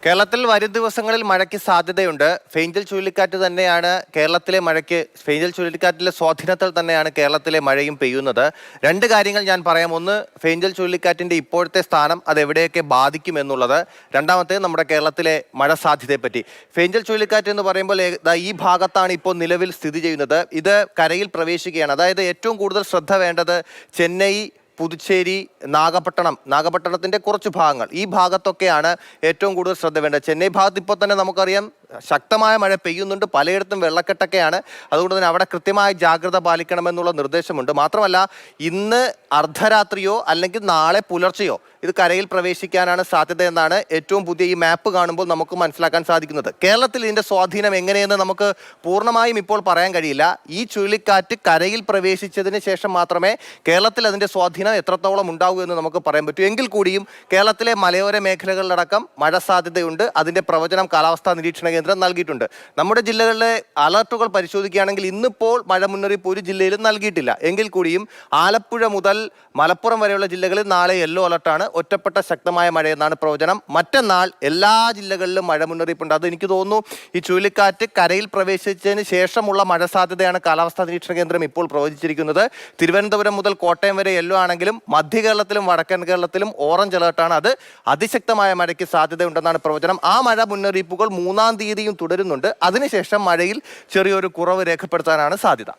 കേരളത്തിൽ വരും ദിവസങ്ങളിൽ മഴയ്ക്ക് സാധ്യതയുണ്ട്. ഫെയ്ഞ്ചൽ ചുഴലിക്കാറ്റ് തന്നെയാണ് കേരളത്തിലെ മഴയ്ക്ക് ഫെയ്ഞ്ചൽ ചുഴലിക്കാറ്റിലെ സ്വാധീനത്തിൽ തന്നെയാണ് കേരളത്തിലെ മഴയും പെയ്യുന്നത്. രണ്ട് കാര്യങ്ങൾ ഞാൻ പറയാം. ഒന്ന്, ഫെയ്ഞ്ചൽ ചുഴലിക്കാറ്റിന്റെ ഇപ്പോഴത്തെ സ്ഥാനം അത് എവിടെയൊക്കെ ബാധിക്കുമെന്നുള്ളത്. രണ്ടാമത്തെ, നമ്മുടെ കേരളത്തിലെ മഴ സാധ്യതയെ പറ്റി. ഫെയ്ഞ്ചൽ ചുഴലിക്കാറ്റ് എന്ന് പറയുമ്പോൾ ഈ ഭാഗത്താണ് ഇപ്പോൾ നിലവിൽ സ്ഥിതി ചെയ്യുന്നത്. ഇത് കരയിൽ പ്രവേശിക്കുകയാണ്. അതായത് ഏറ്റവും കൂടുതൽ ശ്രദ്ധ വേണ്ടത് ചെന്നൈ, പുതുച്ചേരി, നാഗപട്ടണത്തിന്റെ കുറച്ച് ഭാഗങ്ങൾ, ഈ ഭാഗത്തൊക്കെയാണ് ഏറ്റവും കൂടുതൽ ശ്രദ്ധ വേണ്ടത്. ചെന്നൈ ഭാഗത്ത് ഇപ്പോൾ തന്നെ നമുക്കറിയാം ശക്തമായ മഴ പെയ്യുന്നുണ്ട്, പലയിടത്തും വെള്ളക്കെട്ടൊക്കെയാണ്. അതുകൊണ്ട് തന്നെ അവിടെ കൃത്യമായ ജാഗ്രത പാലിക്കണമെന്നുള്ള നിർദ്ദേശമുണ്ട്. മാത്രമല്ല, ഇന്ന് അർദ്ധരാത്രിയോ അല്ലെങ്കിൽ നാളെ പുലർച്ചെയോ ഇത് കരയിൽ പ്രവേശിക്കാനാണ് സാധ്യത എന്നാണ് ഏറ്റവും പുതിയ ഈ മാപ്പ് കാണുമ്പോൾ നമുക്ക് മനസ്സിലാക്കാൻ സാധിക്കുന്നത്. കേരളത്തിൽ ഇതിന്റെ സ്വാധീനം എങ്ങനെയെന്ന് നമുക്ക് പൂർണ്ണമായും ഇപ്പോൾ പറയാൻ കഴിയില്ല. ഈ ചുഴലിക്കാറ്റ് കരയിൽ പ്രവേശിച്ചതിന് ശേഷം മാത്രമേ കേരളത്തിൽ അതിന്റെ സ്വാധീനം എത്രത്തോളം ഉണ്ടാകൂ എന്ന് നമുക്ക് പറയാൻ പറ്റൂ. എങ്കിൽ കൂടിയും കേരളത്തിലെ മലയോര മേഖലകളിലടക്കം മഴ സാധ്യതയുണ്ട്. അതിന്റെ പ്രവചനം കാലാവസ്ഥാ നിരീക്ഷണ കേന്ദ്രം നൽകിയിട്ടുണ്ട്. നമ്മുടെ ജില്ലകളിലെ അലർട്ടുകൾ പരിശോധിക്കുകയാണെങ്കിൽ ഇന്നിപ്പോൾ മഴ മുന്നറിയിപ്പ് ഒരു ജില്ലയിലും നൽകിയിട്ടില്ല. എങ്കിൽ കൂടിയും ആലപ്പുഴ മുതൽ മലപ്പുറം വരെയുള്ള ജില്ലകളിൽ നാളെ യെല്ലോ അലർട്ടാണ്. ഒറ്റപ്പെട്ട ശക്തമായ മഴയെന്നാണ് പ്രവചനം. മറ്റന്നാൾ എല്ലാ ജില്ലകളിലും മഴ മുന്നറിയിപ്പുണ്ട്. അത് എനിക്ക് തോന്നുന്നു ഈ ചുഴലിക്കാറ്റ് കരയിൽ പ്രവേശിച്ചതിന് ശേഷമുള്ള മഴ സാധ്യതയാണ് കാലാവസ്ഥാ നിരീക്ഷണ കേന്ദ്രം ഇപ്പോൾ പ്രവചിച്ചിരിക്കുന്നത്. തിരുവനന്തപുരം മുതൽ കോട്ടയം വരെ യെല്ലോ ആണെങ്കിലും മധ്യ കേരളത്തിലും വടക്കൻ കേരളത്തിലും ഓറഞ്ച് അലർട്ടാണ്. അത് അതിശക്തമായ മഴയ്ക്ക് സാധ്യതയുണ്ടെന്നാണ് പ്രവചനം. ആ മഴ മുന്നറിയിപ്പുകൾ 3-ാം തീയതിയും തുടരുന്നുണ്ട്. അതിനുശേഷം മഴയിൽ ചെറിയൊരു കുറവ് രേഖപ്പെടുത്താനാണ് സാധ്യത.